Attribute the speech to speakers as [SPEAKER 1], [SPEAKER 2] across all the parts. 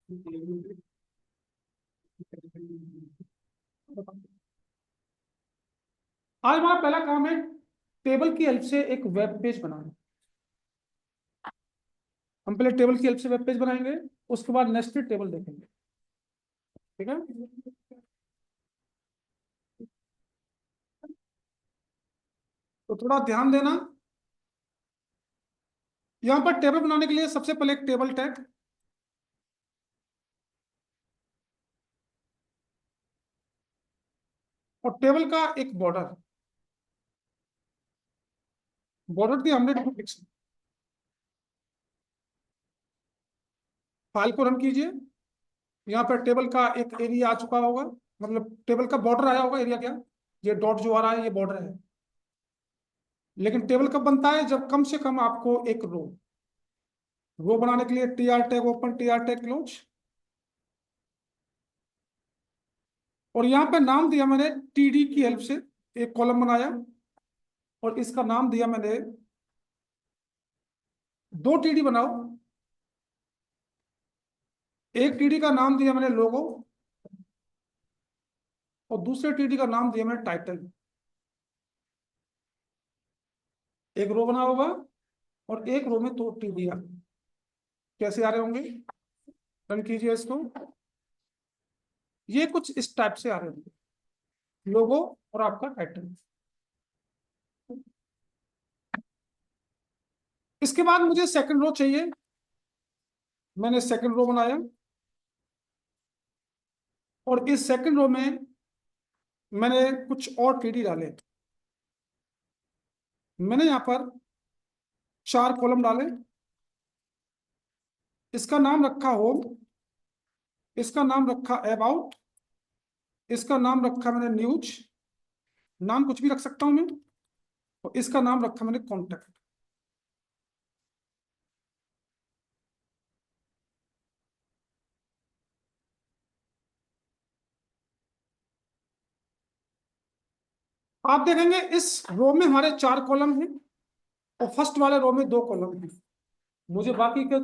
[SPEAKER 1] आज हमारा पहला काम है टेबल की हेल्प से एक वेब पेज बनाना। हम पहले टेबल की हेल्प से वेब पेज बनाएंगे, उसके बाद नेस्टेड टेबल देखेंगे। ठीक है। तो थोड़ा ध्यान देना, यहां पर टेबल बनाने के लिए सबसे पहले एक टेबल टैग और टेबल का एक बॉर्डर। बॉर्डर थी 100 पिक्सल। फाइल को रन कीजिए। यहाँ पर टेबल का एक एरिया आ चुका होगा, मतलब टेबल का बॉर्डर आया होगा। एरिया क्या, ये डॉट जो आ रहा है ये बॉर्डर है। लेकिन टेबल कब बनता है, जब कम से कम आपको एक रो बनाने के लिए T R tag open, T R tag close. और यहाँ पे नाम दिया मैंने टीडी की हेल्प से, एक कॉलम बनाया और इसका नाम दिया मैंने, दो टीडी बनाओ। एक टीडी का नाम दिया मैंने लोगो और दूसरे टीडी का नाम दिया मैंने टाइटल। एक रो बना होगा और एक रो में दो टीडी कैसे आ रहे होंगे, रन कीजिए इसको। ये कुछ इस टाइप से आ रहे होंगे, लोगो और आपका टाइटल। इसके बाद मुझे सेकंड रो चाहिए। मैंने सेकंड रो बनाया और इस सेकंड रो में मैंने कुछ और टीडी डाले। मैंने यहां पर 4 कॉलम डाले। इसका नाम रखा होम, इसका नाम रखा अबाउट, इसका नाम रखा मैंने न्यूज, नाम कुछ भी रख सकता हूं मैं, और इसका नाम रखा मैंने कॉन्टेक्ट। आप देखेंगे इस रो में हमारे 4 कॉलम हैं और फर्स्ट वाले रो में 2 कॉलम हैं। मुझे बाकी के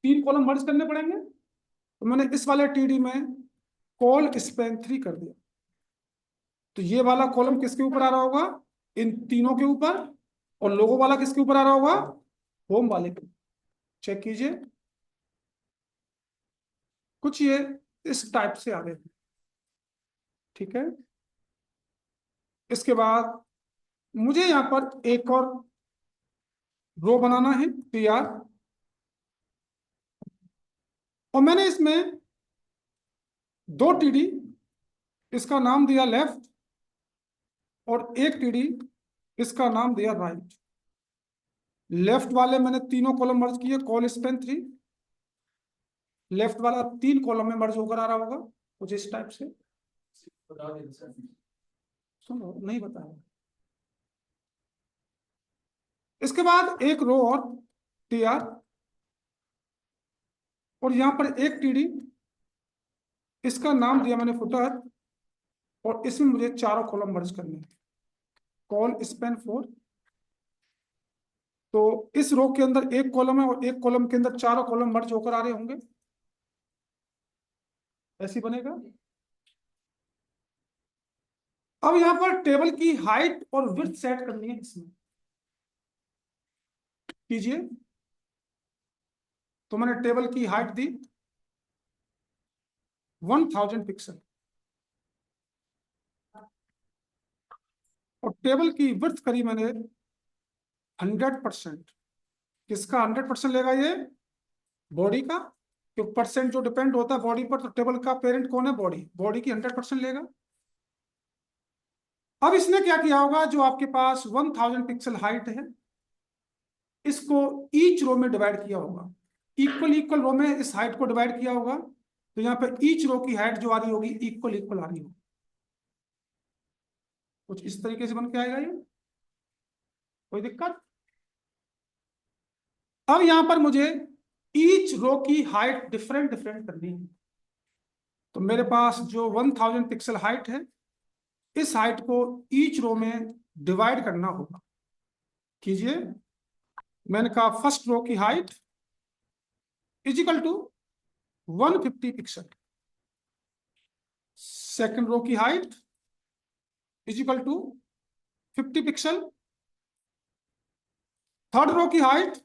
[SPEAKER 1] 3 कॉलम मर्ज करने पड़ेंगे, तो मैंने इस वाले टीडी में कॉल स्पैन 3 कर दिया। तो ये वाला कॉलम किसके ऊपर आ रहा होगा, इन तीनों के ऊपर। और लोगो वाला किसके ऊपर आ रहा होगा, होम वाले के। चेक कीजिए, कुछ ये इस टाइप से आ रहे हैं। ठीक है। इसके बाद मुझे यहां पर एक और रो बनाना है tr, और मैंने इसमें 2 टीडी, इसका नाम दिया लेफ्ट और एक टीडी, इसका नाम दिया राइट। लेफ्ट वाले मैंने तीनों कॉलम मर्ज किए, कॉल स्पेन 3। लेफ्ट वाला 3 कॉलम में मर्ज होकर आ रहा होगा कुछ इस टाइप से। सुनो, नहीं बताया। इसके बाद एक रो और tr और यहां पर एक टीडी, इसका नाम दिया मैंने फुटर और इसमें मुझे चारों कॉलम मर्ज करने हैं, कॉल स्पेन 4। तो इस रो के अंदर एक कॉलम है और एक कॉलम के अंदर चारों कॉलम मर्ज होकर आ रहे होंगे, ऐसी बनेगा। अब यहां पर टेबल की हाइट और विड्थ सेट करनी है इसमें, कीजिए। तो मैंने टेबल की हाइट दी 1000 पिक्सल और टेबल की विड्थ करी मैंने 100%। किसका 100% लेगा, ये बॉडी का। तो परसेंट जो डिपेंड होता है बॉडी पर, तो टेबल का पेरेंट कौन है, बॉडी। बॉडी की 100% लेगा। अब इसने क्या किया होगा, जो आपके पास 1000 पिक्सल हाइट है, इसको ईच रो में डिवाइड किया होगा। इक्वल इक्वल रो में इस हाइट को डिवाइड किया होगा। तो यहाँ पर ईच रो की हाइट जो आ रही होगी इक्वल इक्वल आ रही होगी। कुछ इस तरीके से बन के आएगा ये, कोई दिक्कत। अब यहां पर मुझे ईच रो की हाइट डिफरेंट डिफरेंट करनी है। तो मेरे पास जो 1000 पिक्सल हाइट है, इस हाइट को ईच रो में डिवाइड करना होगा। कीजिए। मैंने कहा फर्स्ट रो की height is equal to 150 pixel. Second row की height is equal to 50 pixel. Third row की height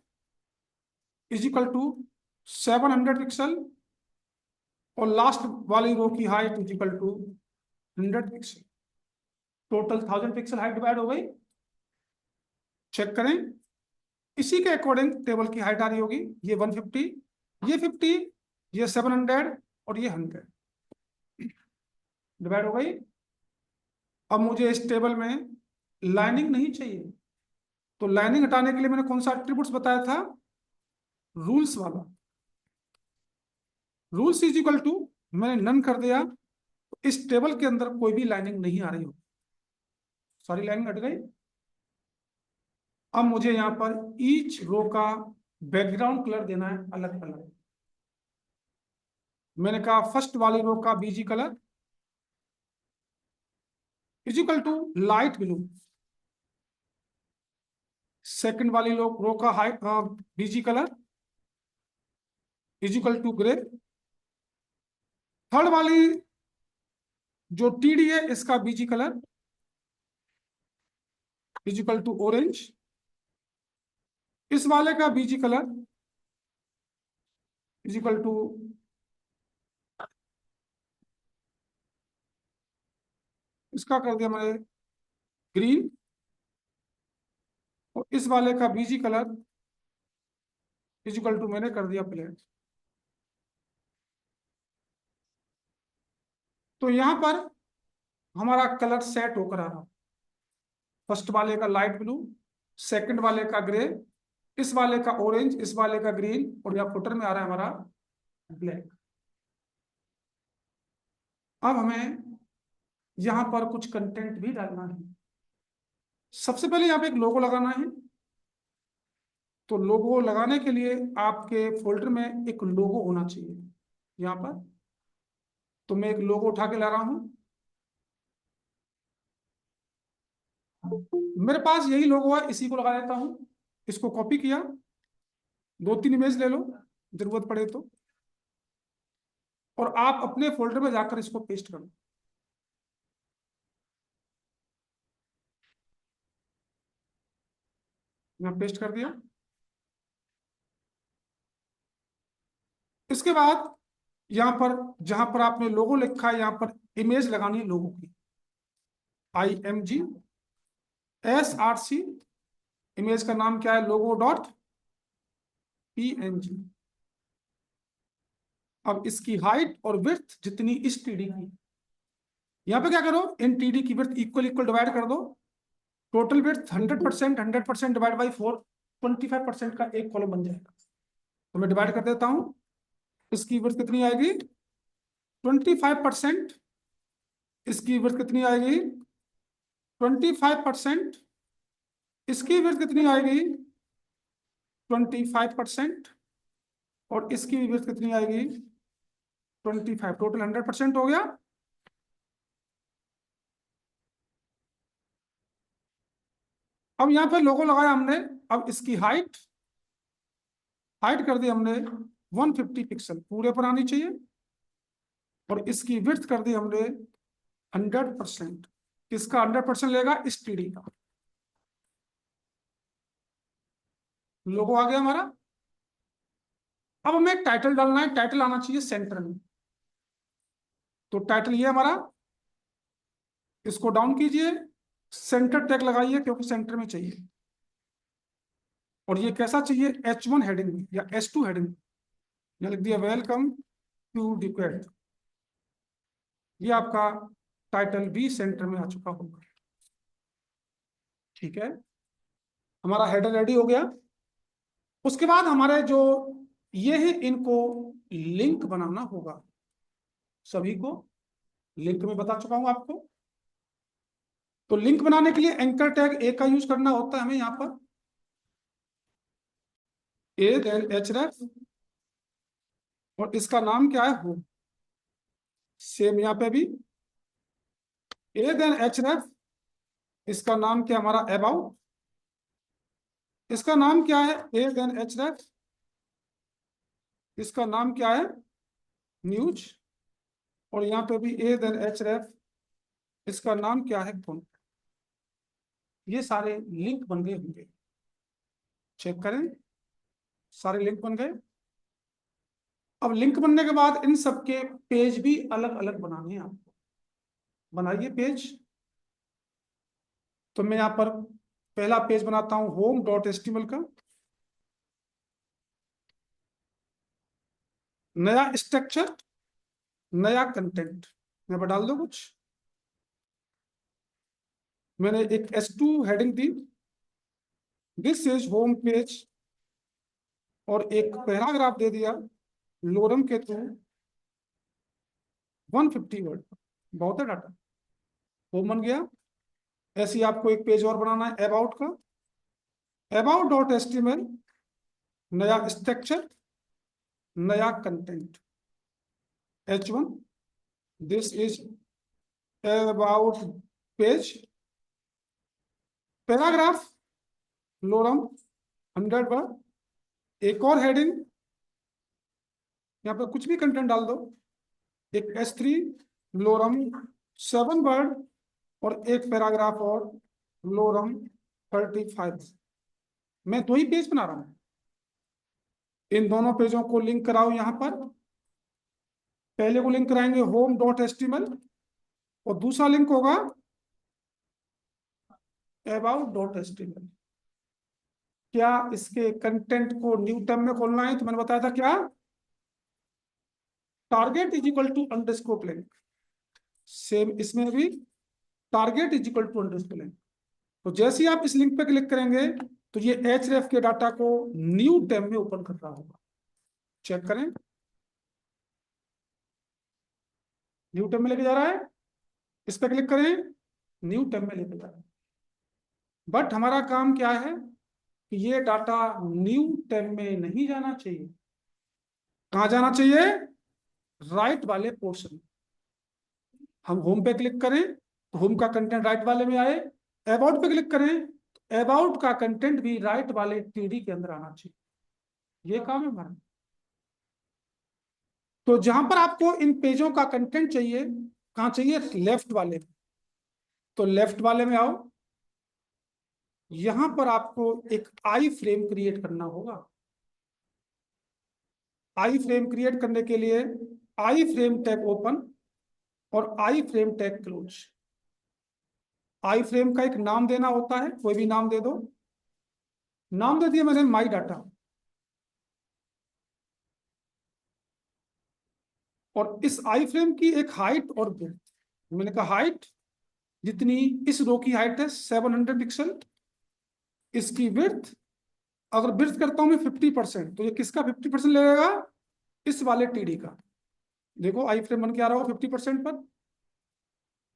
[SPEAKER 1] is equal to 700 pixel. और लास्ट वाली रो की height is equal to 100 pixel. Total 1000 pixel height divide हो गई। Check करें, इसी के अकॉर्डिंग टेबल की हाइट आ रही होगी। ये 150, ये 50, ये 700 और ये 100 डिवाइड हो गई। अब मुझे इस टेबल में लाइनिंग नहीं चाहिए, तो लाइनिंग हटाने के लिए मैंने कौन सा एट्रीब्यूट्स बताया था? रूल्स वाला। रूल्स इज इक्वल टू, मैंने नन कर दिया, तो इस टेबल के अंदर कोई भी लाइनिंग नहीं आ रही हो, सारी लाइनिंग हट गई। अब मुझे यहां पर ईच रो का बैकग्राउंड कलर देना है अलग कलर। मैंने कहा फर्स्ट वाली रो का BG colour is equal to light blue. Second वाली रो का BG colour is equal to grey. Third वाली जो टीडी है इसका BG colour is equal to orange. इस वाले का BG colour is equal to इसका कर दिया मैंने ग्रीन। और इस वाले का BG colour is equal to मैंने कर दिया ब्लैक। तो यहां पर हमारा कलर सेट होकर आ रहा। फर्स्ट वाले का लाइट ब्लू, सेकंड वाले का ग्रे, इस वाले का ऑरेंज, इस वाले का ग्रीन, और यहाँ फुटर में आ रहा है हमारा ब्लैक। अब हमें यहां पर कुछ कंटेंट भी डालना है। सबसे पहले यहाँ पे एक लोगो लगाना है। तो लोगो लगाने के लिए आपके फोल्डर में एक लोगो होना चाहिए यहाँ पर। तो मैं एक लोगो उठा के ला रहा हूं। मेरे पास यही लोगो है, इसी को लगा देता हूं। इसको कॉपी किया, 2-3 इमेज ले लो जरूरत पड़े तो, और आप अपने फोल्डर में जाकर इसको पेस्ट करो। यहाँ पेस्ट कर दिया। इसके बाद यहाँ पर जहां पर आपने लोगो लिखा है, यहाँ पर इमेज लगानी है लोगो की। IMG SRC। इमेज का नाम क्या है? logo.png। अब इसकी हाइट और विड्थ जितनी इस टीडी की, यहाँ पे क्या करो, इन टीडी की विड्थ इक्वल इक्वल डिवाइड कर दो। टोटल विड्थ 100%, 100% डिवाइड बाई 4, 25% का एक कॉलम बन जाएगा। तो मैं डिवाइड कर देता हूं। इसकी विड्थ कितनी आएगी? 25%। इसकी विड्थ कितनी आएगी? 25%। इसकी विड्थ कितनी आएगी? 25%। और इसकी विड्थ कितनी आएगी? 25। टोटल 100% हो गया। अब यहाँ पे लोगो लगाया हमने। अब इसकी हाइट हाइट कर दी हमने 150 पिक्सल, पूरे पर आनी चाहिए। और इसकी विड्थ कर दी हमने 100%। किसका 100% लेगा? इस टीडी का। लोगो आ गया हमारा। अब हमें एक टाइटल डालना है। टाइटल आना चाहिए सेंटर में। तो टाइटल ये हमारा, इसको डाउन कीजिए, सेंटर टैग लगाइए क्योंकि सेंटर में चाहिए। और ये कैसा चाहिए? H1 हेडिंग में या H2 हेडिंग में। ये लिख दिया वेलकम टू डिक्वेट। ये आपका टाइटल भी सेंटर में आ चुका होगा। ठीक है, हमारा हेडर रेडी हो गया। उसके बाद हमारे जो ये है, इनको लिंक बनाना होगा। सभी को लिंक में बता चुका हूं आपको। तो लिंक बनाने के लिए एंकर टैग ए का यूज करना होता है हमें यहां पर। ए देन href, और इसका नाम क्या है? होम। सेम यहाँ पे भी ए देन href। इसका नाम क्या? हमारा अबाउट। इसका नाम क्या है? A then href। इसका नाम क्या है? न्यूज, और यहाँ पे भी ए देन एच रेफ, इसका नाम क्या है कौन, ये सारे लिंक बन गए होंगे। चेक करें, सारे लिंक बन गए। अब लिंक बनने के बाद इन सबके पेज भी अलग अलग बनाने हैं आपको। बनाइए पेज। तो मैं यहाँ पर पहला पेज बनाता हूं home.html का। नया स्ट्रक्चर, नया कंटेंट, मैं पर डाल दो कुछ। मैंने एक S2 heading the, this is home page, और एक पैराग्राफ दे दिया लोरम के थ्रू 150 वर्ड। बहुत है डाटा, होम बन गया। ऐसे ही आपको एक पेज और बनाना है अबाउट का। about.html, नया स्ट्रक्चर, नया content, H1, this is about page, paragraph Loram 100 word. एक और हेडिंग, यहाँ पर कुछ भी कंटेंट डाल दो। एक S3 लोरम 7 वर्ड, और एक पैराग्राफ और लोरम 35। मैं दो ही पेज बना रहा हूं। इन दोनों पेजों को लिंक कराओ। यहां पर पहले को लिंक कराएंगे home.html, और दूसरा लिंक होगा about.html। क्या इसके कंटेंट को न्यू टैब में खोलना है? तो मैंने बताया था क्या, target is equal to underscore link. Same इसमें भी target is equal to underscore link. तो जैसे ही आप इस लिंक पे क्लिक करेंगे तो ये href के डाटा को न्यू टैब में ओपन कर रहा होगा। चेक करें, न्यू टैब में लेके जा रहा है। इस पे क्लिक करें, न्यू टैब में लेके जा रहा है। बट हमारा काम क्या है कि ये डाटा न्यू टैब में नहीं जाना चाहिए। कहाँ जाना चाहिए? राइट वाले पोर्शन। हम होम पे क्लिक करें तो होम का कंटेंट राइट वाले में आए। अबाउट पे क्लिक करें तो अबाउट का कंटेंट भी राइट वाले टीडी के अंदर आना चाहिए। ये काम है हमारा। तो जहां पर आपको इन पेजों का कंटेंट चाहिए, कहाँ चाहिए? लेफ्ट वाले। तो लेफ्ट वाले में आओ। यहां पर आपको एक आई फ्रेम क्रिएट करना होगा। आई फ्रेम क्रिएट करने के लिए आई फ्रेम टैग ओपन और आई फ्रेम टैग क्लोज। आई फ्रेम का एक नाम देना होता है, कोई भी नाम दे दो। नाम दे दिया मैंने माई डाटा। और इस आई फ्रेम की एक हाइट और विड्थ, मैंने कहा हाइट जितनी इस रो की हाइट है 700 पिक्सल, इसकी विड्थ अगर विड्थ करता हूं मैं 50%, तो ये किसका 50% लगेगा? इस वाले टीडी का। देखो आई फ्रेम बन के आ रहा हो 50% पर,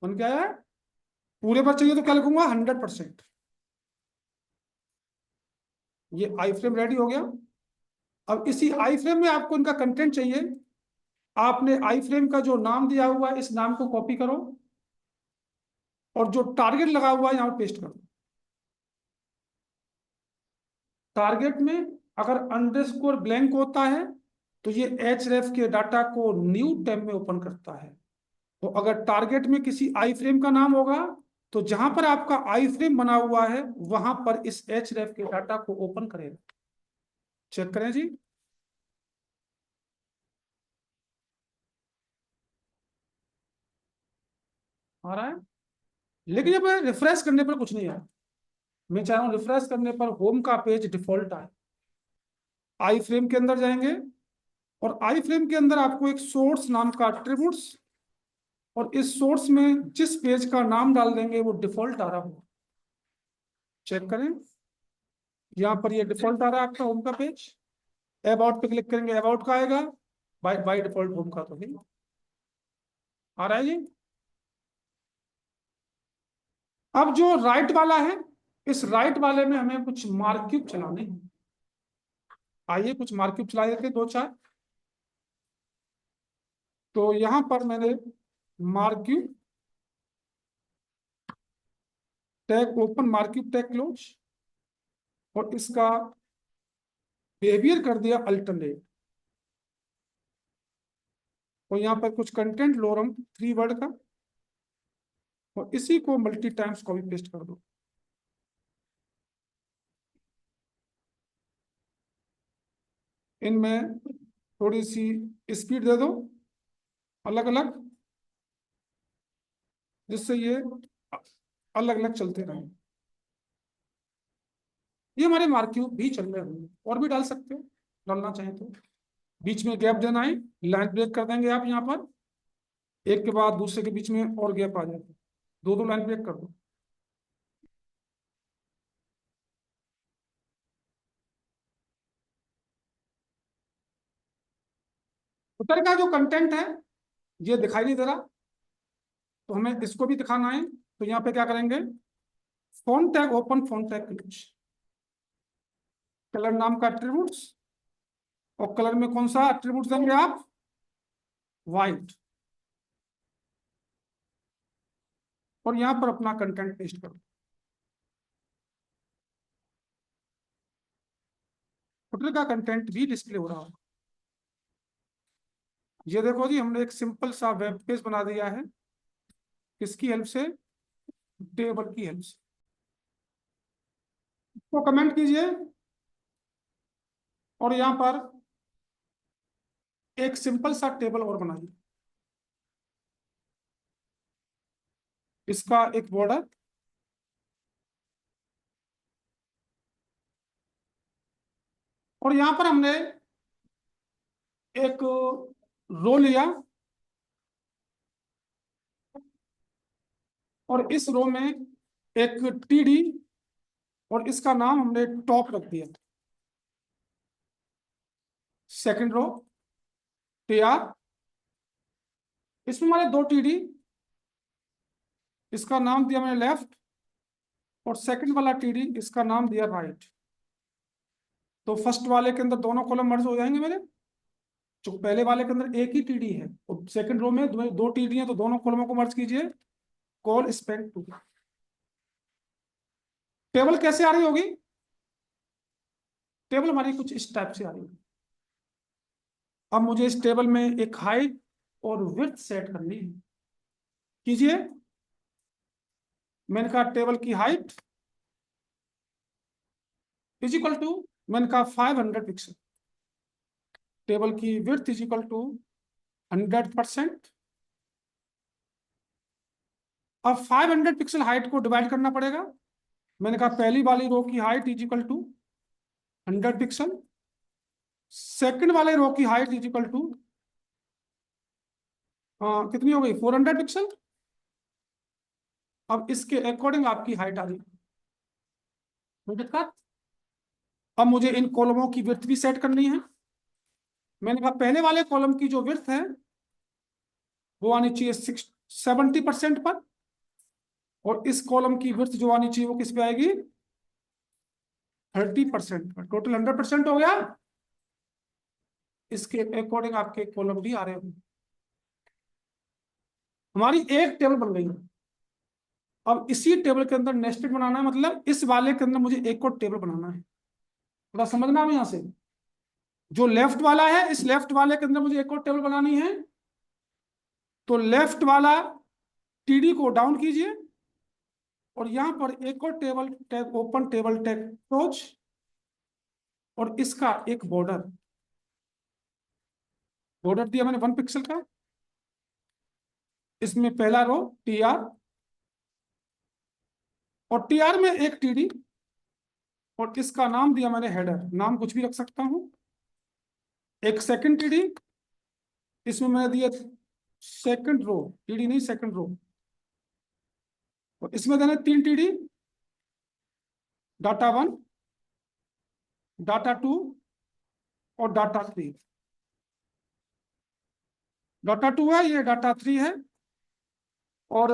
[SPEAKER 1] बन के आया है। पूरे पर चाहिए तो क्या लिखूंगा? 100%। ये आई फ्रेम रेडी हो गया। अब इसी आई फ्रेम में आपको इनका कंटेंट चाहिए। आपने आई फ्रेम का जो नाम दिया हुआ है इस नाम को कॉपी करो, और जो टारगेट लगा हुआ है यहां पर पेस्ट करो। टारगेट में अगर अंडरस्कोर ब्लैंक होता है तो ये href के डाटा को न्यू टैब में ओपन करता है। तो अगर टारगेट में किसी आई फ्रेम का नाम होगा तो जहां पर आपका आई फ्रेम बना हुआ है वहां पर इस href के डाटा को ओपन करेगा। चेक करें जी। आ रहा है, लेकिन जब रिफ्रेश करने पर कुछ नहीं आया। मैं चाह रहा हूं रिफ्रेश करने पर होम का पेज डिफॉल्ट आए। आई फ्रेम के अंदर जाएंगे, और आई फ्रेम के अंदर आपको एक सोर्स नाम का एट्रीब्यूट्स, और इस सोर्स में जिस पेज का नाम डाल देंगे वो डिफॉल्ट आ रहा होगा। चेक करें, यहाँ पर ये डिफॉल्ट आ रहा है आपका होम का पेज। अबाउट पे क्लिक करेंगे, अबाउट का आएगा। बाय बाय डिफॉल्ट होम का तो नहीं आ रहा है जी। अब जो राइट वाला है, इस राइट वाले में हमें कुछ मार्कअप चलाने हैं। आइए कुछ मार्कअप चला देते हैं, दो चार। तो यहां पर मैंने markup tag open, markup tag close, और इसका बिहेवियर कर दिया अल्टरनेट। और यहाँ पर कुछ कंटेंट लोरम 3 वर्ड का, और इसी को मल्टी टाइम्स कॉपी पेस्ट कर दो। इनमें थोड़ी सी स्पीड दे दो अलग अलग, जिससे ये अलग अलग चलते रहे। ये हमारे मार्क्यूब भी चल रहे होंगे, और भी डाल सकते हो डालना चाहें तो। बीच में गैप देना है, लाइन ब्रेक कर देंगे आप यहाँ पर, एक के बाद दूसरे के बीच में और गैप आ जाएगा, दो दो लाइन ब्रेक कर दो। उत्तर का जो कंटेंट है ये दिखाई नहीं दे रहा, तो हमें इसको भी दिखाना है। तो यहाँ पे क्या करेंगे, font tag open, font tag close, colour नाम का एट्रीब्यूट्स, और कलर में कौन सा एट्रीब्यूट देंगे आप, व्हाइट, और यहाँ पर अपना कंटेंट पेस्ट करो। फुटर का कंटेंट भी डिस्प्ले हो रहा होगा। ये देखो जी, हमने एक सिंपल सा वेब पेज बना दिया है, किसकी हेल्प से, टेबल की हेल्प से। तो कमेंट कीजिए, और यहाँ पर एक सिंपल सा टेबल और बनाइए, इसका एक बॉर्डर, और यहाँ पर हमने एक रो लिया, और इस रो में एक टीडी, और इसका नाम हमने टॉप रख दिया। सेकंड रो टीआर, इसमें हमारे दो टीडी, इसका नाम दिया मैंने लेफ्ट, और सेकंड वाला टीडी इसका नाम दिया राइट। तो फर्स्ट वाले के अंदर दोनों कॉलम मर्ज हो जाएंगे मेरे, जो पहले वाले के अंदर एक ही टीडी है, और सेकंड रो में दो टीडी है, तो दोनों कॉलमों को मर्ज कीजिए, कॉल स्पेन टू। टेबल कैसे आ रही होगी, टेबल हमारी कुछ इस टाइप से आ रही होगी। अब मुझे इस टेबल में एक हाइट और विड्थ सेट करनी है, कीजिए। मैंने कहा टेबल की हाइट इज इक्वल टू, मैंने कहा 500 पिक्सल, टेबल की विड्थ इज इक्वल टू 100%। अब 500 पिक्सल हाइट को डिवाइड करना पड़ेगा। मैंने कहा पहली वाली रो की height is equal to 100 pixel, second वाले रो की हाइट इज इक्वल टू कितनी हो गई, 400 पिक्सल। अब इसके अकॉर्डिंग आपकी हाइट आ गई, कोई दिक्कत। अब मुझे इन कॉलमों की विड्थ भी सेट करनी है। मैंने कहा पहले वाले कॉलम की जो विड्थ है वो आनी चाहिए 70% पर, और इस कॉलम की विड्थ जो आनी चाहिए वो किस पे आएगी, 30% पर। टोटल 100% हो गया। इसके अकॉर्डिंग आपके कॉलम भी आ रहे होंगे। हमारी एक टेबल बन गई है। अब इसी टेबल के अंदर नेस्टेड बनाना है, मतलब इस वाले के अंदर मुझे एक और टेबल बनाना है, थोड़ा समझना है यहां से। जो लेफ्ट वाला है, इस लेफ्ट वाले के अंदर मुझे एक और टेबल बनानी है, तो लेफ्ट वाला टीडी को डाउन कीजिए, और यहां पर एक और table tag open, table tag close, और इसका एक बॉर्डर, बॉर्डर दिया मैंने 1 पिक्सल का। इसमें पहला रो टीआर, और टीआर में एक टीडी, और इसका नाम दिया मैंने हेडर, नाम कुछ भी रख सकता हूं। एक सेकंड टीडी, इसमें मैंने दिया सेकंड रो, टीडी नहीं सेकंड रो, और इसमें देने 3 टीडी, डाटा 1, डाटा 2, और डाटा 3। डाटा 2 है, ये डाटा 3 है। और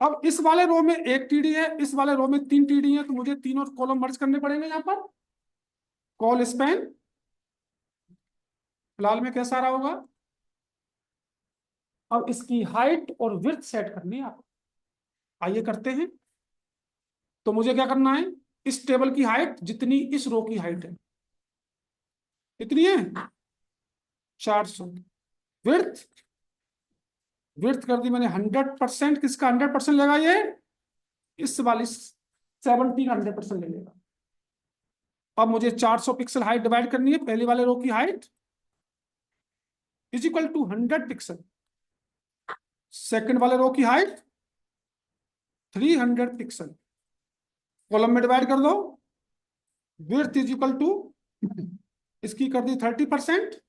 [SPEAKER 1] अब इस वाले रो में एक टीडी है, इस वाले रो में 3 टीडी है, तो मुझे तीनों कॉलम मर्ज करने पड़ेंगे यहाँ पर। कॉल स्पैन फिलहाल में कैसा रहा होगा। अब इसकी हाइट और विड्थ सेट करनी है आप, आइए करते हैं। तो मुझे क्या करना है, इस टेबल की हाइट जितनी इस रो की हाइट है, कितनी है, 400। विड्थ, विड्थ कर दी मैंने 100%, किसका 100% लेगा ये, इस वाली 70 का 100% ले लेगा। अब मुझे 400 पिक्सल हाइट डिवाइड करनी है, पहले वाले रो की height is equal to 100 pixel, second वाले रो की हाइट 300 पिक्सल, कॉलम में डिवाइड कर दो, विड्थ इज इक्वल टू, इसकी कर दी 30%,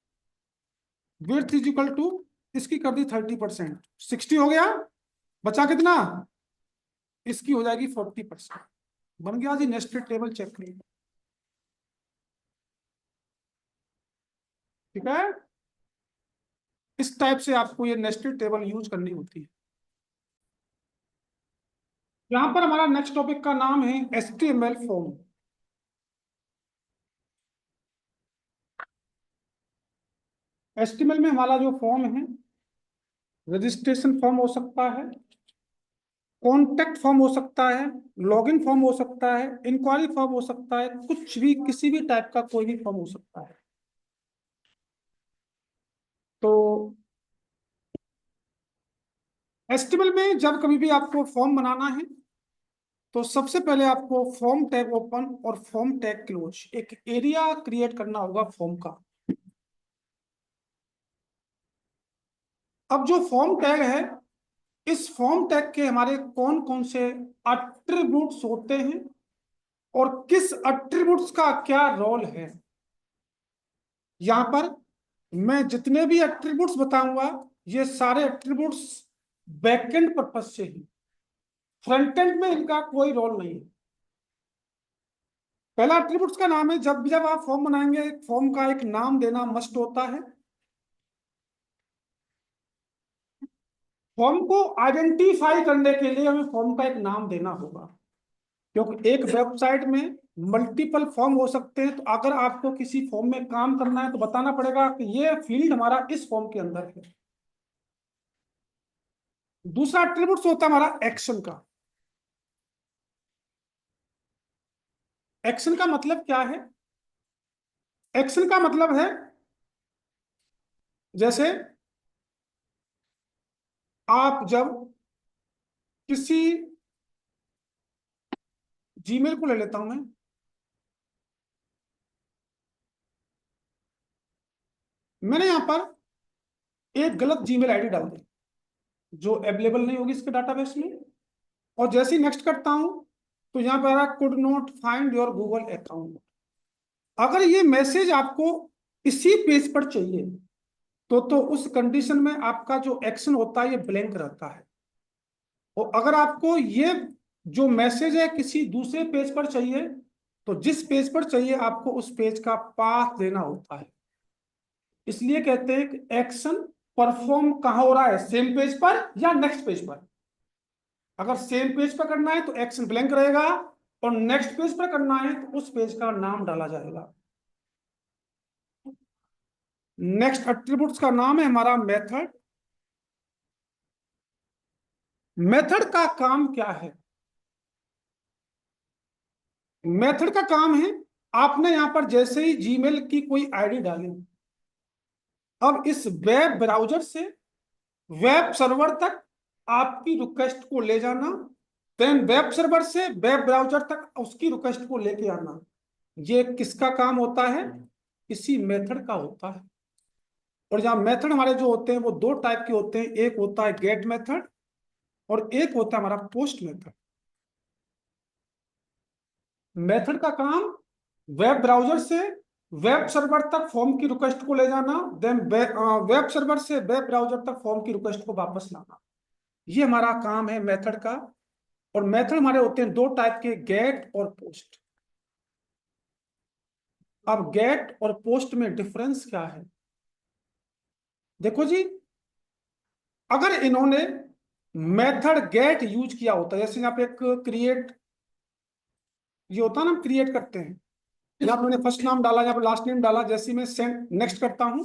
[SPEAKER 1] विड्थ इज इक्वल टू, इसकी कर दी 30%, 60 हो गया, बचा कितना, इसकी हो जाएगी 40%। बन गया जी नेस्टेड टेबल, चेक करिए। ठीक है, इस टाइप से आपको ये नेस्टेड टेबल यूज करनी होती है। यहां पर हमारा नेक्स्ट टॉपिक का नाम है HTML फॉर्म। HTML में हमारा जो फॉर्म है, रजिस्ट्रेशन फॉर्म हो सकता है, कॉन्टेक्ट फॉर्म हो सकता है, लॉगिन फॉर्म हो सकता है, इंक्वायरी फॉर्म हो सकता है, कुछ भी, किसी भी टाइप का कोई भी फॉर्म हो सकता है। तो HTML में जब कभी भी आपको फॉर्म बनाना है, तो सबसे पहले आपको फॉर्म टैग ओपन और फॉर्म टैग क्लोज, एक एरिया क्रिएट करना होगा फॉर्म का। अब जो फॉर्म टैग है, इस फॉर्म टैग के हमारे कौन कौन से अट्रीब्यूट्स होते हैं और किस अट्रीब्यूट्स का क्या रोल है, यहां पर मैं जितने भी एट्रीब्यूट्स बताऊंगा, ये सारे एट्रीब्यूट्स बैकएंड पर्पज से ही, फ्रंट एंड में इनका कोई रोल नहीं है। पहला एट्रीब्यूट्स का नाम है, जब जब आप फॉर्म बनाएंगे, फॉर्म का एक नाम देना मस्ट होता है। फॉर्म को आइडेंटिफाई करने के लिए हमें फॉर्म का एक नाम देना होगा, क्योंकि एक वेबसाइट में मल्टीपल फॉर्म हो सकते हैं। तो अगर आपको किसी फॉर्म में काम करना है, तो बताना पड़ेगा कि ये फील्ड हमारा इस फॉर्म के अंदर है। दूसरा एट्रीब्यूट होता है हमारा एक्शन का। एक्शन का मतलब क्या है, एक्शन का मतलब है, जैसे आप जब किसी, जीमेल को ले लेता हूं मैं, मैंने यहां पर एक गलत जीमेल आईडी डाल दी जो अवेलेबल नहीं होगी इसके डाटाबेस में, और जैसे ही नेक्स्ट करता हूं, तो यहां पर आ रहा could not find your Google account. अगर ये मैसेज आपको इसी पेज पर चाहिए, तो उस कंडीशन में आपका जो एक्शन होता है ये ब्लैंक रहता है। और अगर आपको ये जो मैसेज है किसी दूसरे पेज पर चाहिए, तो जिस पेज पर चाहिए आपको उस पेज का पाथ देना होता है। इसलिए कहते हैं कि एक्शन परफॉर्म कहां हो रहा है, सेम पेज पर या नेक्स्ट पेज पर। अगर सेम पेज पर करना है तो एक्शन ब्लैंक रहेगा, और नेक्स्ट पेज पर करना है तो उस पेज का नाम डाला जाएगा। नेक्स्ट एट्रीब्यूट्स का नाम है हमारा मेथड। मेथड का काम क्या है, मेथड का काम है, आपने यहां पर जैसे ही जीमेल की कोई आईडी डाली, अब इस वेब ब्राउजर से वेब सर्वर तक आपकी रिक्वेस्ट को ले जाना, देन वेब सर्वर से वेब ब्राउजर तक उसकी रिक्वेस्ट को लेके आना, ये किसका काम होता है, इसी मेथड का होता है। और जहां मेथड हमारे जो होते हैं वो दो टाइप के होते हैं, एक होता है गेट मेथड और एक होता है हमारा पोस्ट मेथड। मेथड का काम वेब ब्राउजर से वेब सर्वर तक फॉर्म की रिक्वेस्ट को ले जाना, देन वेब सर्वर से वेब ब्राउजर तक फॉर्म की रिक्वेस्ट को वापस लाना, ये हमारा काम है मेथड का। और मेथड हमारे होते हैं दो टाइप के, गेट और पोस्ट। अब गेट और पोस्ट में डिफरेंस क्या है, देखो जी, अगर इन्होंने मेथड गेट यूज किया होता, जैसे यहाँ पे एक क्रिएट, ये होता है ना, हम क्रिएट करते हैं, यहाँ पे मैंने फर्स्ट नाम डाला, यहाँ पे लास्ट नेम डाला, जैसे मैं सेंड नेक्स्ट करता हूं,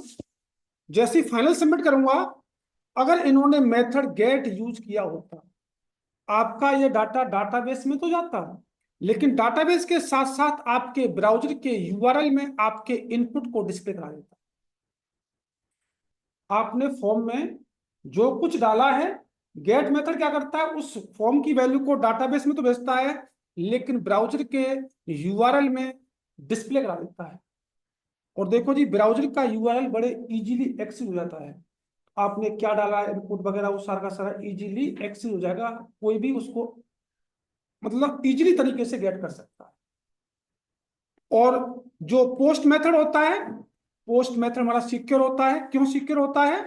[SPEAKER 1] जैसे फाइनल सबमिट करूंगा, अगर इन्होंने मेथड गेट यूज किया होता, आपका ये डाटा डाटाबेस में तो जाता, लेकिन डाटाबेस के साथ साथ आपके ब्राउजर के यूआरएल में आपके इनपुट को डिस्प्ले करा देता। आपने फॉर्म में जो कुछ डाला है, गेट मेथड क्या करता है, उस फॉर्म की वैल्यू को डाटाबेस में तो भेजता है, लेकिन ब्राउजर के यूआरएल में डिस्प्ले करा देता है। और देखो जी, ब्राउजर का यूआरएल बड़े इजीली एक्सेस हो जाता है। आपने क्या डाला है, इनपुट वगैरह, वो सारा का सारा इजीली एक्सेस हो जाएगा। कोई भी उसको मतलब इजीली तरीके से गेट कर सकता है। और जो पोस्ट मेथड होता है, पोस्ट मेथड हमारा सिक्योर होता है। क्यों सिक्योर होता है?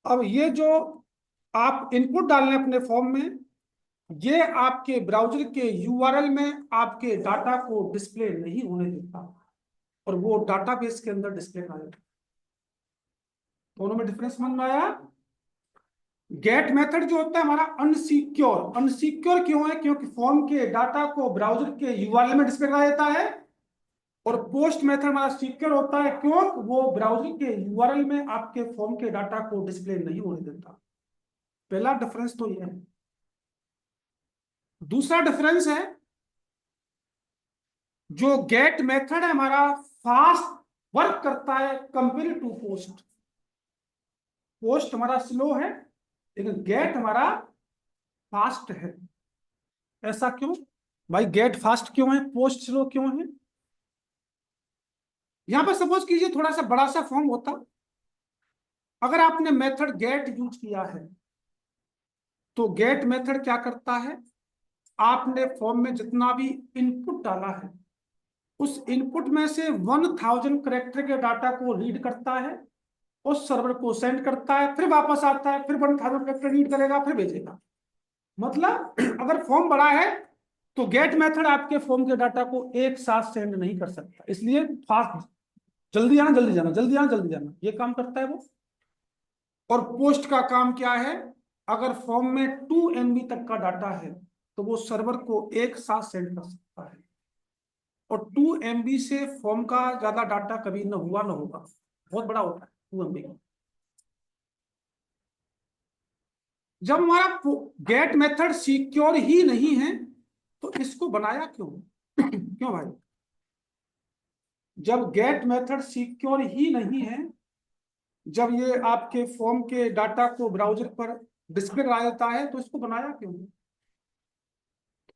[SPEAKER 1] अब ये जो आप इनपुट डाल रहे हैं अपने फॉर्म में, ये आपके ब्राउजर के यूआरएल में आपके डाटा को डिस्प्ले नहीं होने देता, और वो डाटाबेस के अंदर डिस्प्ले कर देता। दोनों में डिफरेंस समझ में आया? गेट मेथड जो होता है हमारा अनसिक्योर। अनसिक्योर क्यों है? क्योंकि फॉर्म के डाटा को ब्राउजर के यूआरएल में डिस्प्ले करा देता है। और पोस्ट मेथड हमारा सिक्योर होता है, क्यों? वो ब्राउजर के यूआरएल में आपके फॉर्म के डाटा को डिस्प्ले नहीं होने देता। पहला डिफरेंस तो ये है। दूसरा डिफरेंस है, जो गेट मेथड है हमारा फास्ट वर्क करता है कंपेयर टू पोस्ट। पोस्ट हमारा स्लो है, लेकिन गेट हमारा फास्ट है। ऐसा क्यों भाई? गेट फास्ट क्यों है, पोस्ट स्लो क्यों है? यहां पर सपोज कीजिए थोड़ा सा बड़ा सा फॉर्म होता, अगर आपने मेथड गेट यूज किया है, तो गेट मेथड क्या करता है, आपने फॉर्म में जितना भी इनपुट डाला है, उस इनपुट में से 1000 करेक्टर के डाटा को रीड करता है, उस सर्वर को सेंड करता है, फिर वापस आता है, फिर 1000 करेक्टर रीड करेगा, फिर भेजेगा। मतलब अगर फॉर्म बड़ा है तो गेट मेथड आपके फॉर्म के डाटा को एक साथ सेंड नहीं कर सकता, इसलिए फास्ट, जल्दी आना जल्दी जाना, जल्दी आना जल्दी जाना, ये काम करता है वो। और पोस्ट का काम क्या है? अगर फॉर्म में 2 MB तक का डाटा है, तो वो सर्वर को एक साथ सेंड कर सकता है। और 2 MB से फॉर्म का ज्यादा डाटा कभी न हुआ न होगा, बहुत बड़ा होता है 2 MB का। जब हमारा गेट मेथड सिक्योर ही नहीं है, तो इसको बनाया क्यों? क्यों भाई? जब गेट मेथड सिक्योर ही नहीं है, जब ये आपके फॉर्म के डाटा को ब्राउजर पर डिस्प्ले करा देता है, तो इसको बनाया क्यों?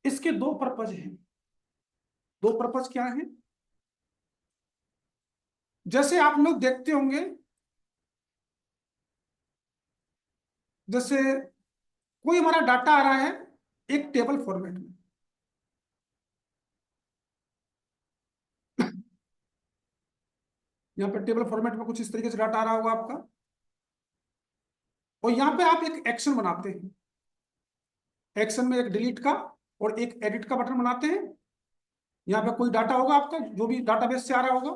[SPEAKER 1] इसके दो पर्पज हैं। दो पर्पज क्या है? जैसे आप लोग देखते होंगे, जैसे कोई हमारा डाटा आ रहा है एक टेबल फॉर्मेट में, यहाँ पर टेबल फॉर्मेट में कुछ इस तरीके से डाटा आ रहा होगा आपका, और यहाँ पे आप एक एक्शन बनाते हैं। एक्शन में एक डिलीट का और एक एडिट का बटन बनाते हैं। यहाँ पे कोई डाटा होगा आपका, जो भी डाटाबेस से आ रहा होगा।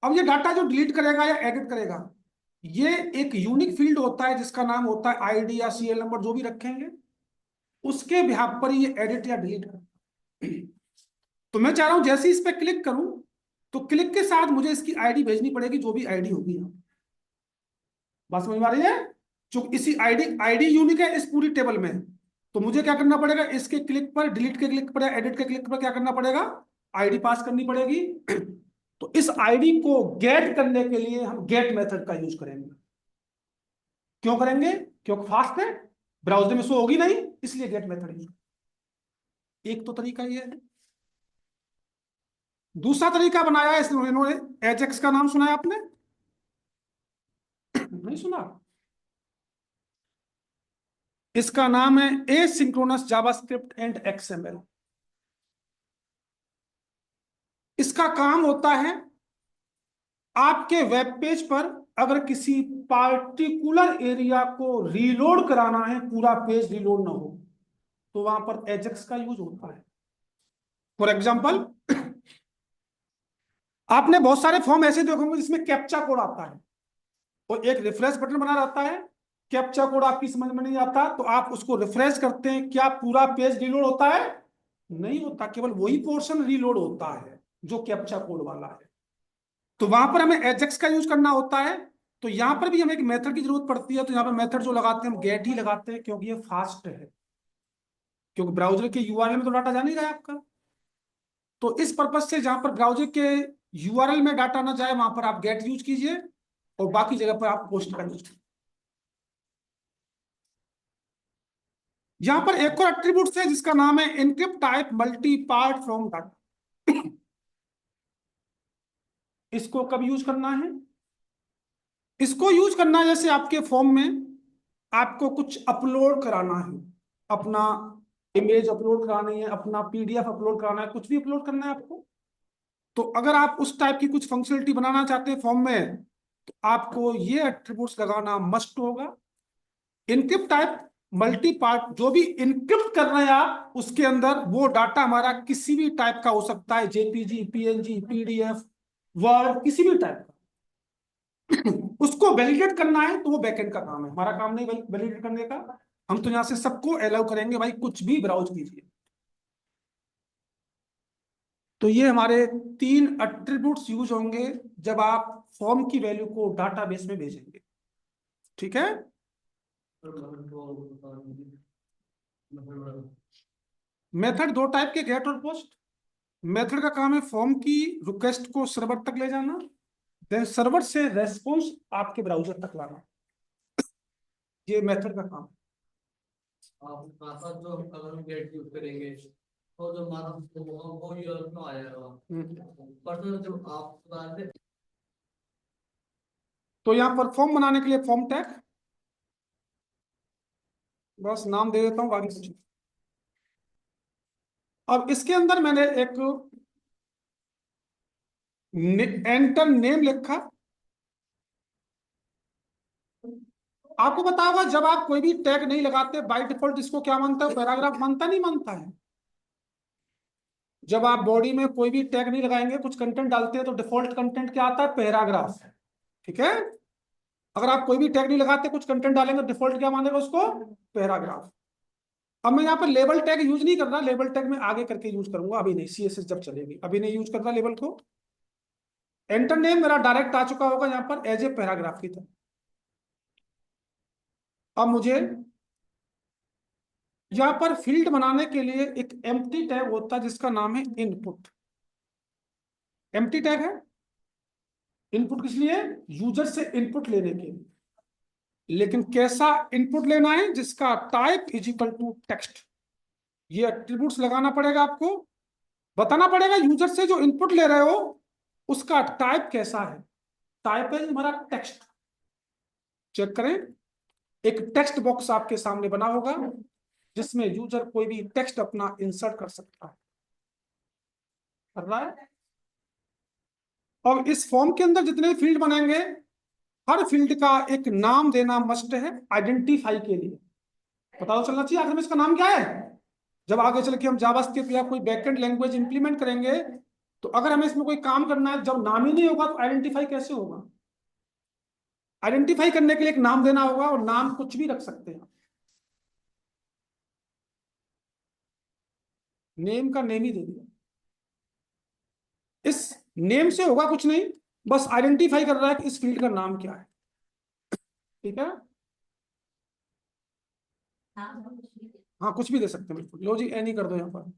[SPEAKER 1] अब ये डाटा जो डिलीट करेगा या एडिट करेगा, ये एक यूनिक फील्ड होता है जिसका नाम होता है आईडी या सीएल नंबर, जो भी रखेंगे उसके बिहाफ पर ये एडिट या डिलीट कर। तो मैं चाह रहा हूं जैसे इस पे क्लिक करूं, तो क्लिक के साथ मुझे इसकी आईडी भेजनी पड़ेगी, जो भी आईडी होगी। बात समझ में आ रही है? जो इसी आईडी आईडी यूनिक है इस पूरी टेबल में, तो मुझे क्या करना पड़ेगा, इसके क्लिक पर, डिलीट के क्लिक पर या एडिट के क्लिक पर क्या करना पड़ेगा, आईडी पास करनी पड़ेगी। तो इस आईडी को गेट करने के लिए हम गेट मेथड का यूज करेंगे। क्यों करेंगे? क्योंकि फास्ट है, ब्राउजर में शो होगी नहीं, इसलिए गेट मेथड यूज। एक तो तरीका ये है। दूसरा तरीका बनाया है इन्होंने, एजेक्स का नाम सुना है आपने? नहीं सुना? इसका नाम है एसिंक्रोनस जावास्क्रिप्ट एंड एक्सएमएल। इसका काम होता है, आपके वेब पेज पर अगर किसी पार्टिकुलर एरिया को रीलोड कराना है, पूरा पेज रीलोड ना हो, तो वहां पर एजेक्स का यूज होता है। फॉर एग्जाम्पल, आपने बहुत सारे फॉर्म ऐसे देखे होंगे जिसमें कैप्चा कोड आता है और एक रिफ्रेश बटन बना रहता है। कैप्चा कोड आपकी समझ में नहीं आता तो आप उसको रिफ्रेश करते हैं, क्या पूरा पेज रीलोड होता है? नहीं होता, केवल वही पोर्शन रीलोड होता है जो कैप्चा कोड वाला है। तो वहां पर हमें एजेक्स का यूज करना होता है। तो यहां पर भी हमें एक मेथड की जरूरत पड़ती है, तो यहाँ पर मेथड जो लगाते हैं हम गेट ही लगाते हैं, क्योंकि ये फास्ट है, क्योंकि ब्राउजर के यूआरएल में तो डाटा जा नहीं रहा है आपका। तो इस पर्पज से जहां पर ब्राउजर के यूआरएल में डाटा ना जाए वहां पर आप गेट यूज कीजिए, और बाकी जगह पर आप पोस्ट का यूज कीजिए। यहां पर एक और एट्रीब्यूट है जिसका नाम है encrypt type multi part from data. इसको कब यूज करना है? इसको यूज करना है जैसे आपके फॉर्म में आपको कुछ अपलोड कराना है, अपना इमेज अपलोड करानी है, अपना पीडीएफ अपलोड कराना है, कुछ भी अपलोड करना है आपको। तो अगर आप उस टाइप की कुछ फंक्शनलिटी बनाना चाहते हैं फॉर्म में, तो आपको ये एट्रीब्यूट्स लगाना मस्ट होगा। इनक्रिप्ट टाइप मल्टी पार्ट, जो भी इनक्रिप्ट कर रहे हैं आप उसके अंदर, वो डाटा हमारा किसी भी टाइप का हो सकता है, जेपीजी, पीएनजी, पीडीएफ, वर्ड, किसी भी टाइप का। उसको वैलिडेट करना है तो वो बैकएंड का काम है, हमारा काम नहीं वैलिडेट करने का। हम तो यहां से सबको अलाउ करेंगे, भाई कुछ भी ब्राउज कीजिए। तो ये हमारे 3 एट्रीब्यूट्स यूज होंगे जब आप फॉर्म की वैल्यू को डाटाबेस में भेजेंगे। ठीक है। मेथड 2 टाइप के, गेट और पोस्ट। मेथड का काम है फॉर्म की रिक्वेस्ट को सर्वर तक ले जाना, देन सर्वर से रेस्पॉन्स आपके ब्राउजर तक लाना। ये मेथड का काम
[SPEAKER 2] आप पासवर्ड जो अगर हम गेट यूज करेंगे तो जो हमारा वो यूआरएल में आ जाएगा। पर जो आप बता रहे थे,
[SPEAKER 1] तो यहाँ पर फॉर्म बनाने के लिए फॉर्म टैग, बस नाम दे देता हूँ, बाकी कुछ नहीं। अब इसके अंदर मैंने एक एंटर नेम लिखा। आपको पता होगा जब आप कोई भी टैग नहीं लगाते, बाय डिफॉल्ट इसको क्या मानता है, पैराग्राफ मानता नहीं मानता है। जब आप बॉडी में कोई भी टैग नहीं लगाएंगे, कुछ कंटेंट डालते हैं, तो डिफॉल्ट कंटेंट क्या आता है, पैराग्राफ। ठीक है। अगर आप कोई भी टैग नहीं लगाते, कुछ कंटेंट डालेंगे, डिफॉल्ट क्या मानेगा उसको, पैराग्राफ। अब मैं यहाँ पर लेबल टैग यूज नहीं कर रहा, लेबल टैग मैं आगे करके यूज करूंगा, अभी नहीं, सीएसएस जब चलेगी, अभी नहीं यूज कर रहा लेबल को। एंटर नेम मेरा डायरेक्ट आ चुका होगा यहाँ पर एज ए पैराग्राफ की तरह। अब मुझे यहाँ पर फील्ड बनाने के लिए एक एम्प्टी टैग होता है जिसका नाम है इनपुट। एम्प्टी टैग है, इनपुट किस लिए, यूजर से इनपुट लेने के लिए। लेकिन कैसा इनपुट लेना है, जिसका type is equal to text. ये एट्रीब्यूट्स लगाना पड़ेगा आपको, बताना पड़ेगा यूजर से जो इनपुट ले रहे हो उसका टाइप कैसा है। टाइप है हमारा टेक्स्ट। चेक करें, एक टेक्स्ट बॉक्स आपके सामने बना होगा जिसमें यूजर कोई भी टेक्स्ट अपना इंसर्ट कर सकता है। कर रहा है। और इस फॉर्म के अंदर जितने फील्ड बनेंगे, हर फील्ड का एक नाम देना मस्ट है आइडेंटिफाई के लिए। पता तो चलना चाहिए आखिर में इसका नाम क्या है। जब आगे चल के हम जावास्क्रिप्ट या कोई बैकएंड लैंग्वेज इंप्लीमेंट करेंगे, तो अगर हमें इसमें कोई काम करना है, जब नाम ही नहीं होगा तो आइडेंटिफाई कैसे होगा। आइडेंटिफाई करने के लिए एक नाम देना होगा, और नाम कुछ भी रख सकते हैं। नेम का नेम ही दे दिया। इस नेम से होगा कुछ नहीं, बस आइडेंटिफाई कर रहा है कि इस फील्ड का नाम क्या है। ठीक है। हाँ कुछ भी दे सकते हैं, बिल्कुल। लो जी एनी कर दो यहाँ पर।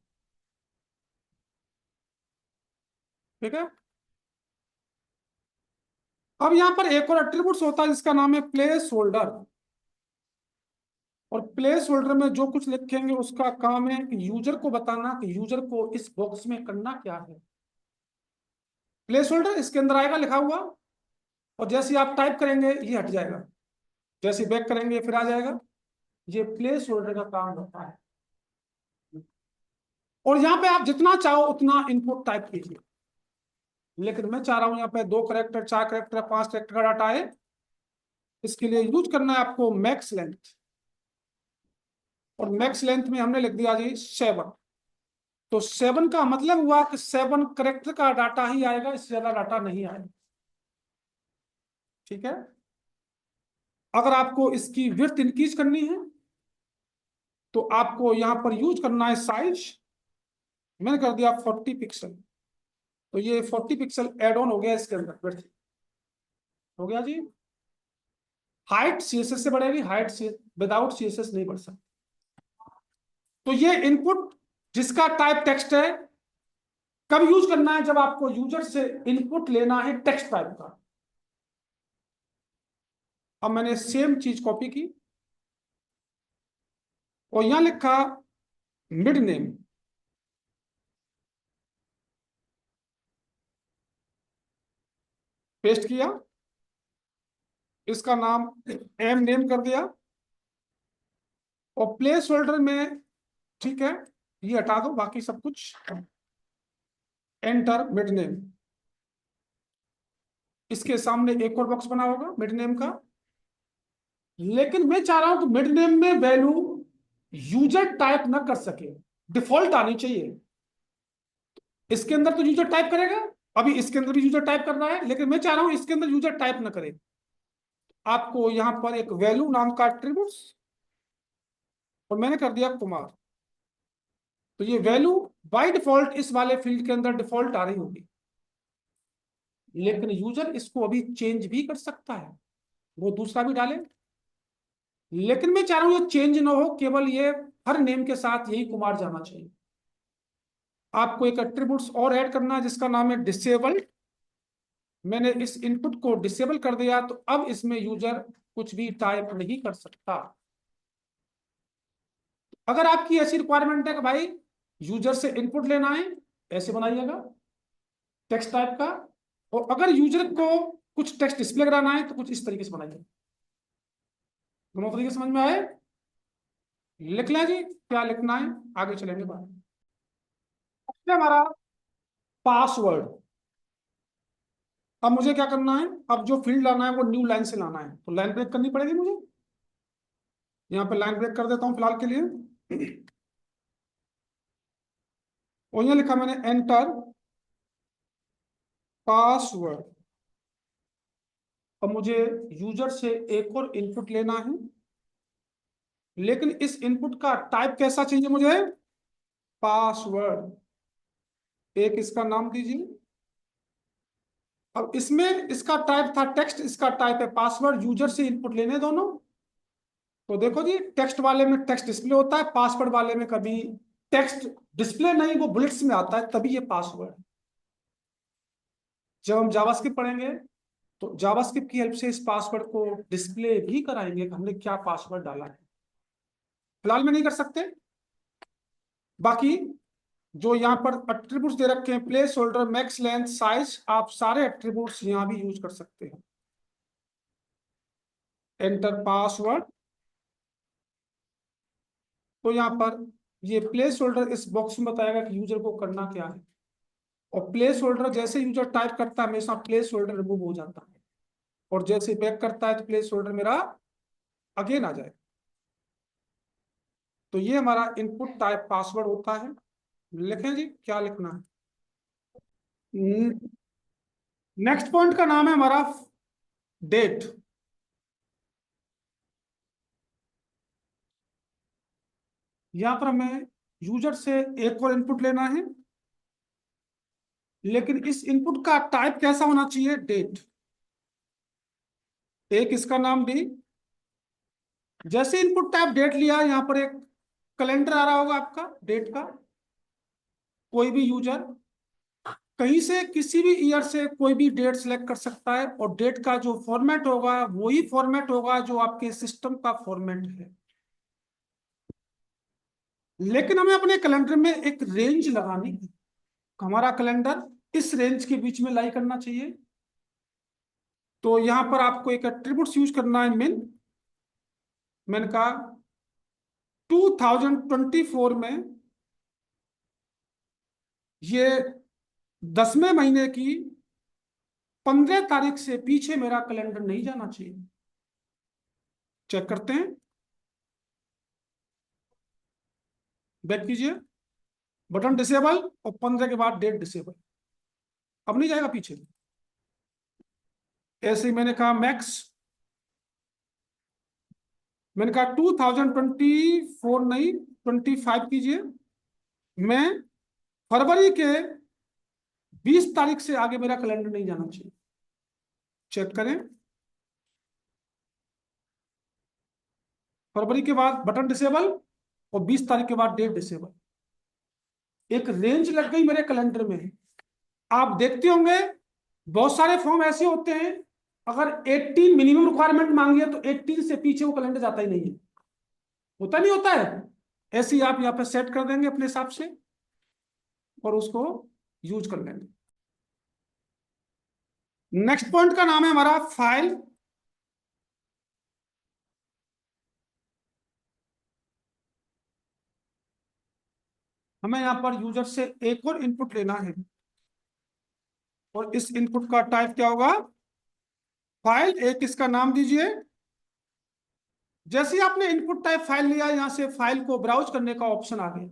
[SPEAKER 1] ठीक है। अब यहाँ पर एक और एट्रीब्यूट्स होता है जिसका नाम है प्लेस होल्डर। और प्लेस होल्डर में जो कुछ लिखेंगे उसका काम है कि यूजर को बताना कि यूजर को इस बॉक्स में करना क्या है। प्लेस होल्डर इसके अंदर आएगा लिखा हुआ, और जैसे ही आप टाइप करेंगे ये हट जाएगा, जैसे बैक करेंगे फिर आ जाएगा। ये प्लेस होल्डर का काम होता है। और यहाँ पे आप जितना चाहो उतना इनपुट टाइप कीजिए, लेकिन मैं चाह रहा हूं यहाँ पे 2 करेक्टर, 4 करेक्टर, 5 करेक्टर का डाटा है। इसके लिए यूज करना है आपको मैक्स लेंथ। और मैक्स लेंथ में हमने लिख दिया जी 7। तो 7 का मतलब हुआ कि 7 करेक्टर का डाटा ही आएगा, इससे ज्यादा डाटा नहीं आएगा। ठीक है। अगर आपको इसकी विड्थ इंक्रीज करनी है तो आपको यहां पर यूज करना है साइज। मैंने कर दिया 40 पिक्सल, तो ये 40 पिक्सल एड ऑन हो गया इसके अंदर, विड्थ हो गया जी। हाइट सीएसएस से बढ़ेगी, हाइट विदाउट सीएसएस नहीं बढ़ सकती। तो ये इनपुट जिसका टाइप टेक्स्ट है, कब यूज करना है? जब आपको यूजर से इनपुट लेना है टेक्स्ट टाइप का। अब मैंने सेम चीज कॉपी की और यहां लिखा मिड नेम, पेस्ट किया, इसका नाम एम नेम कर दिया और प्लेस होल्डर में, ठीक है, ये हटा दो बाकी सब कुछ, एंटर मिड नेम। इसके सामने एक और बॉक्स बना होगा मिड नेम का, लेकिन मैं चाह रहा हूं कि मिड नेम में वैल्यू यूजर टाइप ना कर सके, डिफॉल्ट आनी चाहिए। इसके अंदर तो यूजर टाइप करेगा, अभी इसके अंदर भी यूजर टाइप कर रहा है, लेकिन मैं चाह रहा हूं इसके अंदर यूजर टाइप ना करे। आपको यहां पर एक वैल्यू नाम का एट्रीब्यूट्स, और मैंने कर दिया कुमार। तो ये वैल्यू बाय डिफॉल्ट इस वाले फील्ड के अंदर डिफॉल्ट आ रही होगी, लेकिन यूजर इसको अभी चेंज भी कर सकता है, वो दूसरा भी डाले। लेकिन मैं चाह रहा हूं ये चेंज ना हो, केवल ये हर नेम के साथ यही कुमार जाना चाहिए। आपको एक एट्रीब्यूट्स और ऐड करना है जिसका नाम है डिसेबल्ड। मैंने इस इनपुट को डिसेबल कर दिया, तो अब इसमें यूजर कुछ भी टाइप नहीं कर सकता। अगर आपकी ऐसी रिक्वायरमेंट है कि भाई यूजर से इनपुट लेना है, ऐसे बनाइएगा टेक्स्ट टाइप का, और अगर यूजर को कुछ टेक्स्ट डिस्प्ले कराना है तो कुछ इस तरीके से बनाइए। दोनों तरीके समझ में आए? लिख लें जी, क्या लिखना है, आगे चलेंगे बात। अब हमारा पासवर्ड। अब मुझे क्या करना है, अब जो फील्ड लाना है वो न्यू लाइन से लाना है, तो लाइन ब्रेक करनी पड़ेगी मुझे। यहाँ पे लाइन ब्रेक कर देता हूँ फिलहाल के लिए, और यहाँ लिखा मैंने एंटर पासवर्ड। अब मुझे यूजर से एक और इनपुट लेना है, लेकिन इस इनपुट का टाइप कैसा चाहिए मुझे? पासवर्ड। एक इसका नाम दीजिए। अब इसमें इसका टाइप था टेक्स्ट, इसका टाइप है पासवर्ड। यूजर से इनपुट लेने दोनों। तो देखो जी, टेक्स्ट वाले में टेक्स्ट डिस्प्ले होता है, पासवर्ड वाले में कभी टेक्स्ट डिस्प्ले नहीं, वो बुलेट्स में आता है, तभी ये पासवर्ड। जब हम जावास्क्रिप्ट पढ़ेंगे तो जावास्क्रिप्ट की हेल्प से इस पासवर्ड को डिस्प्ले भी कराएंगे कि हमने क्या पासवर्ड डाला है। फिलहाल में नहीं कर सकते। बाकी जो यहाँ पर एट्रीब्यूट्स दे रखे हैं, place holder, max length, size, आप सारे एट्रीब्यूट्स यहाँ भी यूज कर सकते हैं। Enter password. तो यहाँ पर ये प्लेस होल्डर इस बॉक्स में बताएगा कि यूजर को करना क्या है, और प्लेस होल्डर जैसे यूजर टाइप करता है हमेशा प्लेस होल्डर रिमूव हो जाता है, और जैसे बैक करता है तो प्लेस होल्डर मेरा अगेन आ जाए। तो ये हमारा इनपुट टाइप पासवर्ड होता है। लिखें जी, क्या लिखना है? नेक्स्ट पॉइंट का नाम है हमारा डेट। यहां पर हमें यूजर से एक और इनपुट लेना है, लेकिन इस इनपुट का टाइप कैसा होना चाहिए? डेट। एक इसका नाम दी। जैसे इनपुट टाइप डेट लिया, यहां पर एक कैलेंडर आ रहा होगा आपका डेट का। कोई भी यूजर कहीं से किसी भी ईयर से कोई भी डेट सेलेक्ट कर सकता है, और डेट का जो फॉर्मेट होगा वही फॉर्मेट होगा जो आपके सिस्टम का फॉर्मेट है। लेकिन हमें अपने कैलेंडर में एक रेंज लगानी है। हमारा कैलेंडर इस रेंज के बीच में लाई करना चाहिए। तो यहां पर आपको एक एट्रीब्यूट्स यूज करना है, मिन। मैंने कहा 2024 में ये 10वें महीने की 15 तारीख से पीछे मेरा कैलेंडर नहीं जाना चाहिए। चेक करते हैं, बैक कीजिए, बटन डिसेबल, और 15 के बाद डेट डिसेबल। अब नहीं जाएगा पीछे। ऐसे ही मैंने कहा मैक्स, मैंने कहा 2024 नहीं 25 कीजिए। मैं फरवरी के 20 तारीख से आगे मेरा कैलेंडर नहीं जाना चाहिए। चेक करें, फरवरी के बाद बटन डिसेबल और 20 तारीख के बाद डेट डिसेबल। एक रेंज लग गई मेरे कैलेंडर में। आप देखते होंगे बहुत सारे फॉर्म ऐसे होते हैं, अगर 18 मिनिमम रिक्वायरमेंट मांगी है तो 18 से पीछे वो कैलेंडर जाता ही नहीं है। होता नहीं होता है? ऐसे ही आप यहाँ पे सेट कर देंगे अपने हिसाब से और उसको यूज कर लेंगे। नेक्स्ट पॉइंट का नाम है हमारा फाइल। हमें यहां पर यूजर से एक और इनपुट लेना है और इस इनपुट का टाइप क्या होगा? फाइल। एक इसका नाम दीजिए। जैसे ही आपने इनपुट टाइप फाइल लिया, यहां से फाइल को ब्राउज करने का ऑप्शन आ गया।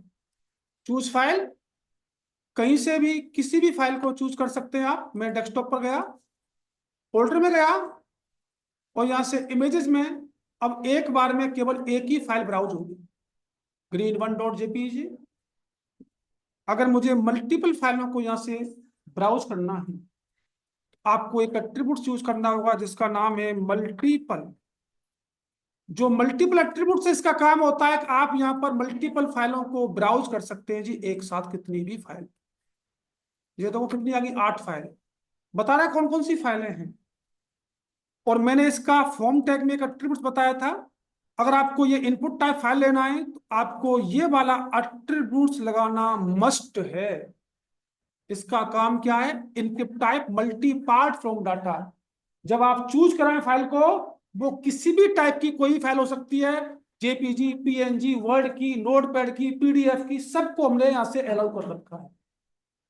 [SPEAKER 1] चूज फाइल, कहीं से भी किसी भी फाइल को चूज कर सकते हैं आप। मैं डेस्कटॉप पर गया, फोल्डर में गया और यहां से इमेजेस में अब एक बार में केवल एक ही फाइल ब्राउज होगी, green1.jpg। अगर मुझे मल्टीपल फाइलों को यहां से ब्राउज करना है, आपको एक एट्रीब्यूट यूज करना होगा जिसका नाम है मल्टीपल। जो मल्टीपल एट्रीब्यूट से इसका काम होता है कि आप यहां पर मल्टीपल फाइलों को ब्राउज कर सकते हैं जी, एक साथ कितनी भी फाइल। ये तो वो कितनी आ गई, 8 फाइल। बता रहा है कौन कौन सी फाइलें हैं। और मैंने इसका फॉर्म टैग में एक एट्रीब्यूट बताया था। अगर आपको ये इनपुट टाइप फाइल लेना है तो आपको ये वाला एट्रीब्यूट्स लगाना मस्ट है। इसका काम क्या है? Input type multi part from data. जब आप चूज कराएं फाइल को, वो किसी भी टाइप की कोई फाइल हो सकती है, जेपीजी, पीएनजी, वर्ड की, नोटपैड की, पीडीएफ की, सबको हमने यहां से अलाउ कर रखा है।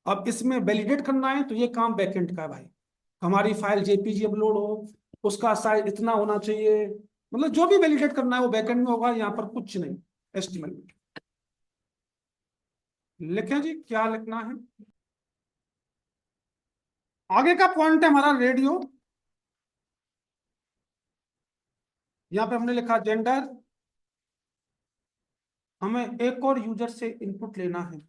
[SPEAKER 1] अब इसमें वैलिडेट करना है तो ये काम बैकएंड का है भाई। हमारी फाइल जेपीजी अपलोड हो, उसका साइज इतना होना चाहिए, मतलब जो भी वैलिडेट करना है वो बैकएंड में होगा, यहाँ पर कुछ नहीं। एचटीएमएल में लिखें जी, क्या लिखना है। आगे का पॉइंट है हमारा रेडियो। यहाँ पे हमने लिखा जेंडर। हमें एक और यूजर से इनपुट लेना है।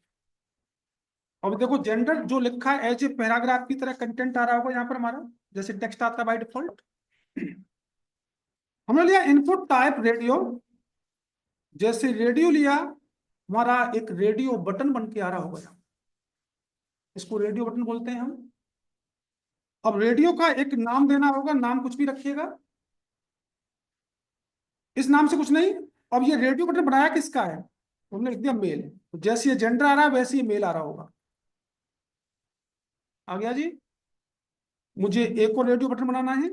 [SPEAKER 1] अब देखो जेंडर जो लिखा है एज ए पैराग्राफ की तरह कंटेंट आ रहा होगा यहाँ पर हमारा, जैसे टेक्स्ट आता है बाय डिफॉल्ट। हमने लिया इनपुट टाइप रेडियो। जैसे रेडियो लिया, हमारा एक रेडियो बटन बन के आ रहा होगा यहाँ। इसको रेडियो बटन बोलते हैं हम। अब रेडियो का एक नाम देना होगा, नाम कुछ भी रखिएगा, इस नाम से कुछ नहीं। अब ये रेडियो बटन बनाया किसका है? तो हमने लिख दिया मेल। तो जैसे ये जेंडर आ रहा है वैसे ही मेल आ रहा होगा। आ गया जी। मुझे एक और रेडियो बटन बनाना है।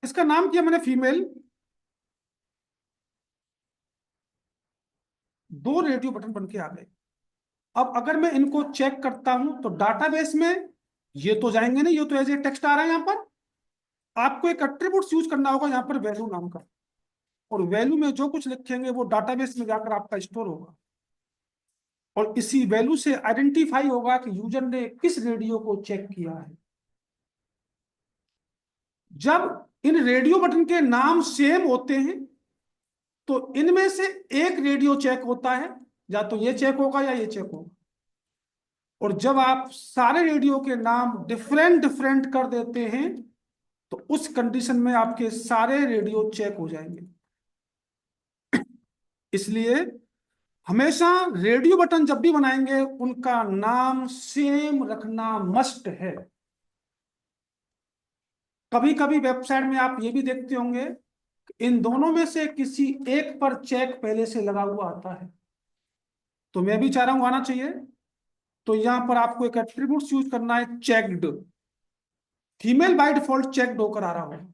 [SPEAKER 1] इसका नाम किया मैंने फीमेल। 2 रेडियो बटन बन के आ गए। अब अगर मैं इनको चेक करता हूं तो डाटाबेस में ये तो जाएंगे नहीं, ये तो एज ए टेक्स्ट आ रहा है यहाँ पर। आपको एक एट्रीब्यूट यूज करना होगा यहाँ पर वैल्यू नाम का, और वैल्यू में जो कुछ लिखेंगे वो डाटाबेस में जाकर आपका स्टोर होगा। और इसी वैल्यू से आइडेंटिफाई होगा कि यूजर ने किस रेडियो को चेक किया है। जब इन रेडियो बटन के नाम सेम होते हैं तो इनमें से एक रेडियो चेक होता है, या तो ये चेक होगा या ये चेक होगा। और जब आप सारे रेडियो के नाम डिफरेंट डिफरेंट कर देते हैं तो उस कंडीशन में आपके सारे रेडियो चेक हो जाएंगे। इसलिए हमेशा रेडियो बटन जब भी बनाएंगे उनका नाम सेम रखना मस्ट है। कभी कभी वेबसाइट में आप ये भी देखते होंगे, इन दोनों में से किसी एक पर चेक पहले से लगा हुआ आता है। तो मैं भी चाह रहा हूं आना चाहिए। तो यहां पर आपको एक एट्रीब्यूट यूज करना है checked. Female by default checked होकर आ रहा होगा,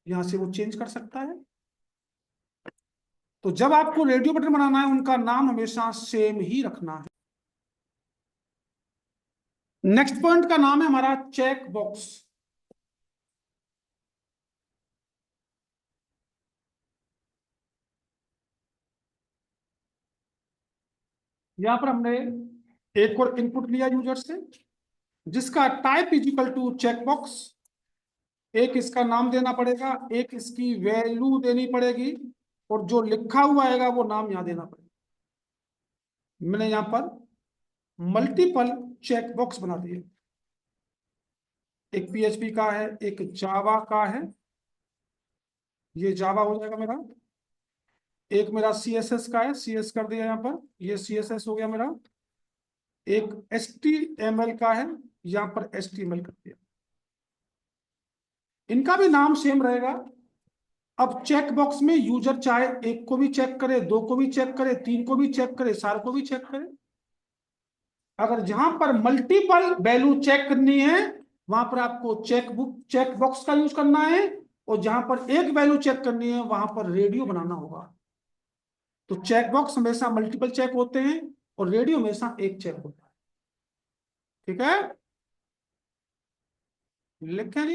[SPEAKER 1] यहां से वो चेंज कर सकता है। तो जब आपको रेडियो बटन बनाना है उनका नाम हमेशा सेम ही रखना है। नेक्स्ट पॉइंट का नाम है हमारा चेक बॉक्स। यहां पर हमने एक और इनपुट लिया यूजर से जिसका type is equal to check box. एक इसका नाम देना पड़ेगा, एक इसकी वैल्यू देनी पड़ेगी, और जो लिखा हुआ आएगा वो नाम यहां देना पड़ेगा। मैंने यहां पर मल्टीपल चेक बॉक्स बना दिए। एक पीएचपी का है, एक जावा का है, ये जावा हो जाएगा मेरा। एक मेरा सी एस एस का है, सी एस कर दिया यहाँ पर, ये सी एस एस हो गया मेरा। एक एच टी एम एल का है, यहाँ पर एच टी एम एल कर दिया। इनका भी नाम सेम रहेगा। अब चेक बॉक्स में यूजर चाहे एक को भी चेक करे, दो को भी चेक करे, तीन को भी चेक करे, चार को भी चेक करे। अगर जहां पर मल्टीपल वैल्यू चेक करनी है वहां पर आपको चेक बॉक्स का यूज करना है, और जहां पर एक वैल्यू चेक करनी है वहां पर रेडियो बनाना होगा। तो चेक बॉक्स हमेशा मल्टीपल चेक होते हैं और रेडियो हमेशा एक चेक होता है। ठीक है, लिखें।